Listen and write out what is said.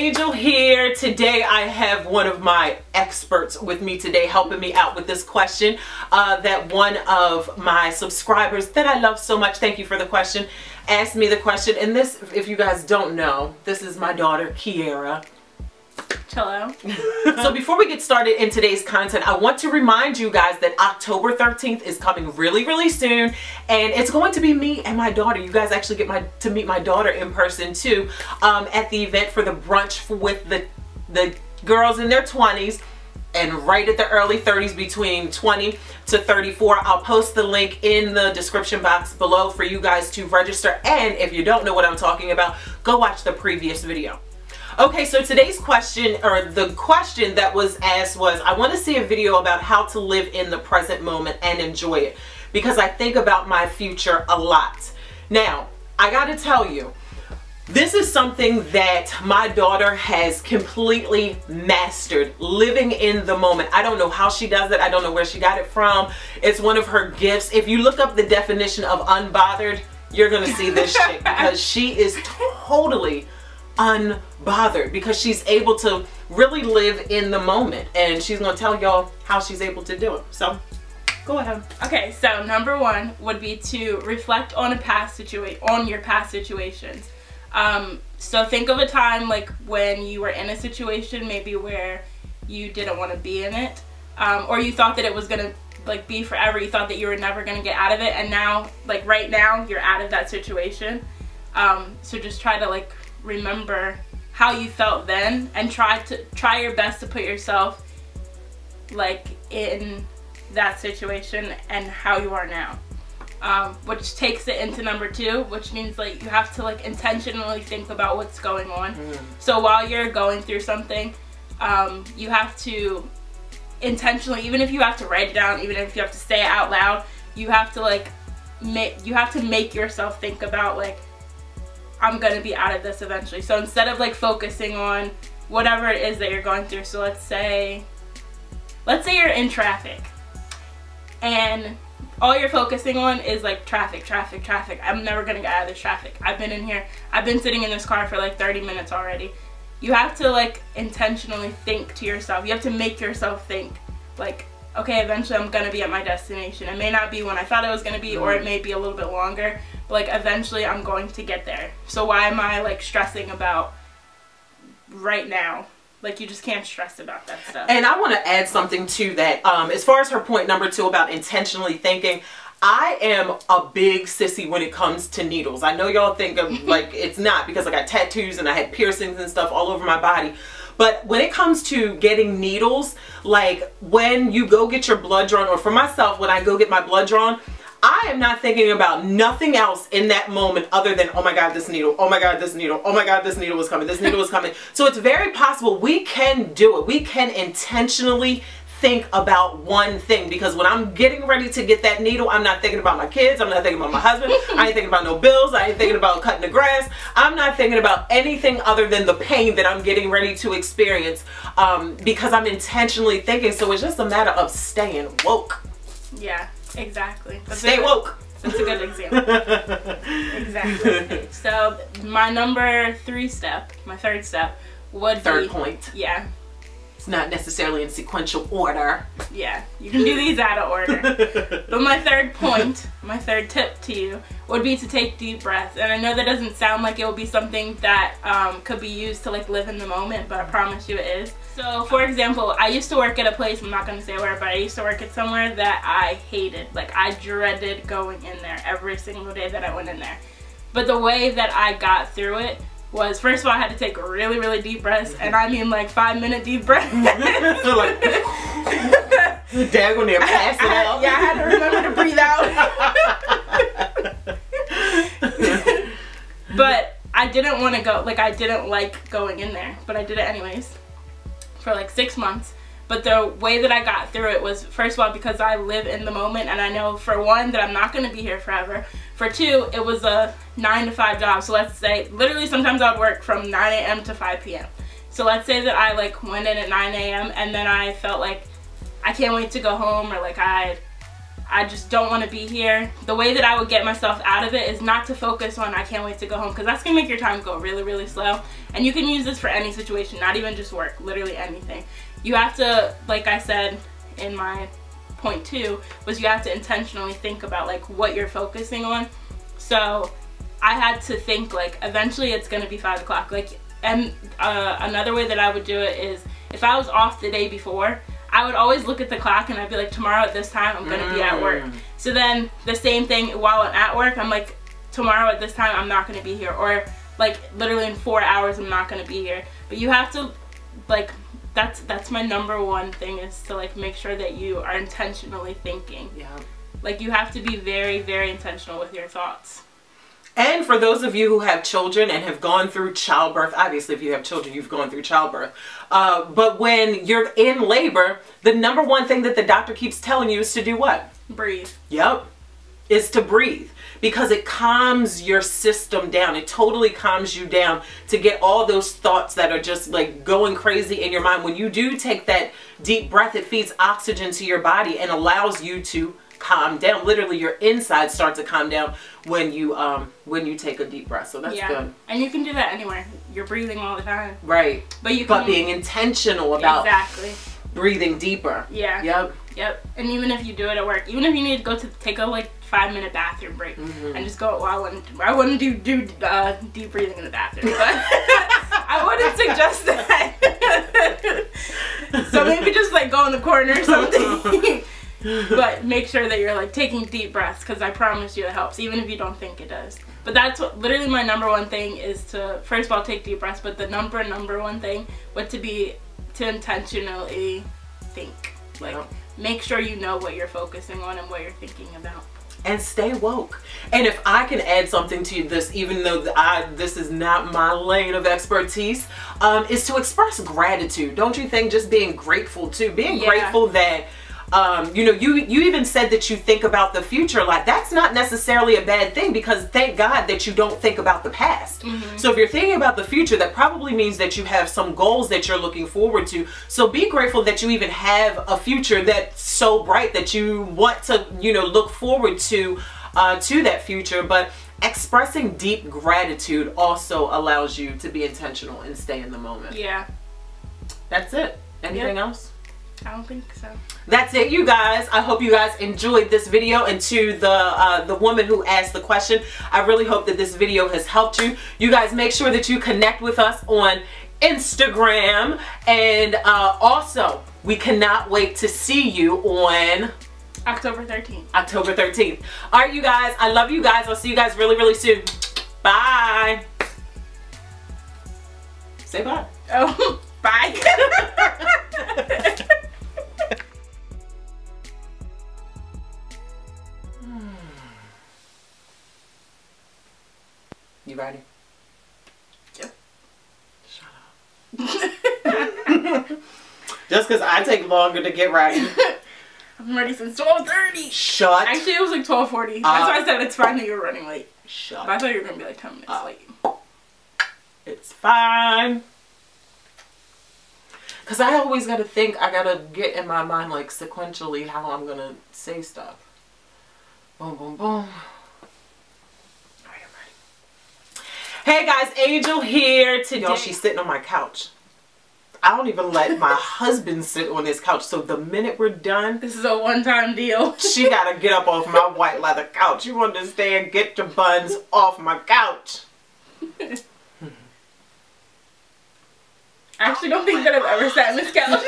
Angel here. Today I have one of my experts with me today helping me out with this question that one of my subscribers that I love so much, thank you for the question, asked me the question. And this, if you guys don't know, this is my daughter Kiera. Hello. So before we get started in today's content, I want to remind you guys that October 13th is coming really soon, and it's going to be me and my daughter. You guys actually get to meet my daughter in person too at the event for the brunch with the girls in their 20s and right at the early 30s, between 20 to 34. I'll post the link in the description box below for you guys to register, and if you don't know what I'm talking about, go watch the previous video. Okay, so today's question, or the question that was asked was, I want to see a video about how to live in the present moment and enjoy it, because I think about my future a lot. Now, I gotta tell you, this is something that my daughter has completely mastered, living in the moment. I don't know how she does it. I don't know where she got it from. It's one of her gifts. If you look up the definition of unbothered, you're gonna see this chick, because she is totally unbothered, because she's able to really live in the moment, and she's gonna tell y'all how she's able to do it. So go ahead. Okay, so number one would be to reflect on your past situations. So think of a time like when you were in a situation maybe where you didn't want to be in it, or you thought that it was gonna like be forever. You thought that you were never gonna get out of it, and now, like right now, you're out of that situation. So just try to like remember how you felt then, and try your best to put yourself like in that situation and how you are now, which takes it into number two, which means like you have to like intentionally think about what's going on. So while you're going through something, you have to intentionally, even if you have to write it down, even if you have to say it out loud, you have to like make yourself think about like, I'm gonna be out of this eventually. So instead of like focusing on whatever it is that you're going through, so let's say you're in traffic and all you're focusing on is like traffic. I'm never gonna get out of this traffic. I've been in here, I've been sitting in this car for like 30 minutes already. You have to like intentionally think to yourself. You have to make yourself think like, okay, eventually I'm gonna be at my destination. It may not be when I thought it was gonna be, or it may be a little bit longer, but like eventually I'm going to get there. So why am I like stressing about right now? Like, you just can't stress about that stuff. And I want to add something to that. As far as her point number two about intentionally thinking, I am a big sissy when it comes to needles. I know y'all think of like it's not, because I got tattoos and I had piercings and stuff all over my body. But when it comes to getting needles, like when you go get your blood drawn, or for myself, when I go get my blood drawn, I am not thinking about nothing else in that moment other than, oh my God, this needle, oh my God, this needle, oh my God, this needle was coming, this needle was coming. So it's very possible we can do it. We can intentionally think about one thing, because when I'm getting ready to get that needle, I'm not thinking about my kids, I'm not thinking about my husband, I ain't thinking about no bills, I ain't thinking about cutting the grass, I'm not thinking about anything other than the pain that I'm getting ready to experience, because I'm intentionally thinking. So it's just a matter of staying woke. Yeah, exactly. Stay woke. That's a good example. Exactly. So my number three step, my third step would be... Third point. Yeah. Not necessarily in sequential order. Yeah, you can do these out of order. But my third point, my third tip to you would be to take deep breaths. And I know that doesn't sound like it would be something that could be used to like live in the moment, but I promise you it is. So for example, I used to work at a place, I'm not going to say where, but I used to work at somewhere that I hated. Like, I dreaded going in there every single day that I went in there. But the way that I got through it was, first of all, I had to take really deep breaths, and I mean like 5-minute deep breaths. So like, daggone near passing out. Yeah, I had to remember to breathe out. But I didn't want to go, like I didn't like going in there, but I did it anyways for like 6 months. But the way that I got through it was, first of all, because I live in the moment, and I know, for one, that I'm not going to be here forever. For two, it was a 9-to-5 job. So let's say, literally sometimes I would work from 9 a.m. to 5 p.m. So let's say that I like went in at 9 a.m. and then I felt like I can't wait to go home, or like I I just don't want to be here. The way that I would get myself out of it is not to focus on I can't wait to go home, because that's going to make your time go really, really slow. And you can use this for any situation, not even just work, literally anything. You have to, like I said in my point 2, was you have to intentionally think about like what you're focusing on. So I had to think like eventually it's going to be 5 o'clock. Like, and another way that I would do it is if I was off the day before, I would always look at the clock and I'd be like, tomorrow at this time I'm gonna be at work. So then the same thing while I'm at work, I'm like, tomorrow at this time I'm not gonna be here, or like literally in 4 hours I'm not gonna be here. But you have to like, that's my number one thing, is to like make sure that you are intentionally thinking. Yeah. Like you have to be very, very intentional with your thoughts. And for those of you who have children and have gone through childbirth, obviously if you have children, you've gone through childbirth. But when you're in labor, the number one thing that the doctor keeps telling you is to do what? Breathe. Yep. Is to breathe. Because it calms your system down. It totally calms you down to get all those thoughts that are just like going crazy in your mind. When you do take that deep breath, it feeds oxygen to your body and allows you to calm down. Literally your inside starts to calm down when you take a deep breath. So that's good. And you can do that anywhere. You're breathing all the time. Right. But being intentional about breathing deeper. Yeah. Yep. Yep. And even if you do it at work, even if you need to go to take a like 5-minute bathroom break and just go, well, I wouldn't do deep breathing in the bathroom, but I wouldn't suggest that. So maybe just like go in the corner or something. But make sure that you're like taking deep breaths, because I promise you it helps, even if you don't think it does. But that's what literally my number one thing is, to first of all take deep breaths, but the number one thing would to intentionally think. Like make sure you know what you're focusing on and what you're thinking about. And stay woke. And if I can add something to this, even though this is not my lane of expertise, is to express gratitude. Don't you think? Just being grateful too. Being grateful that you know, you even said that you think about the future a lot. That's not necessarily a bad thing, because thank God that you don't think about the past. So if you're thinking about the future, that probably means that you have some goals that you're looking forward to. So be grateful that you even have a future that's so bright that you want to, you know, look forward to that future. But expressing deep gratitude also allows you to be intentional and stay in the moment. Yeah. That's it. Anything else? I don't think so. That's it, you guys. I hope you guys enjoyed this video. And to the woman who asked the question, I really hope that this video has helped you. You guys make sure that you connect with us on Instagram. And also, we cannot wait to see you on October 13th. October 13th. All right, you guys. I love you guys. I'll see you guys really, really soon. Bye. Say bye. Oh, bye. You ready? Yep. Shut up. Just because I take longer to get ready. I'm ready since 12:30. Shut. Actually, it was like 12:40. That's why I said it's fine that you were running late. Shut. But I thought you were gonna be like 10 minutes late. It's fine. Cause I always gotta think. I gotta get in my mind like sequentially how I'm gonna say stuff. Boom, boom, boom. Hey guys, Angel here today. Yo, she's sitting on my couch. I don't even let my husband sit on this couch. So the minute we're done, this is a one-time deal. She gotta get up off my white leather couch. You understand? Get your buns off my couch. I actually don't think that I've ever sat on this couch.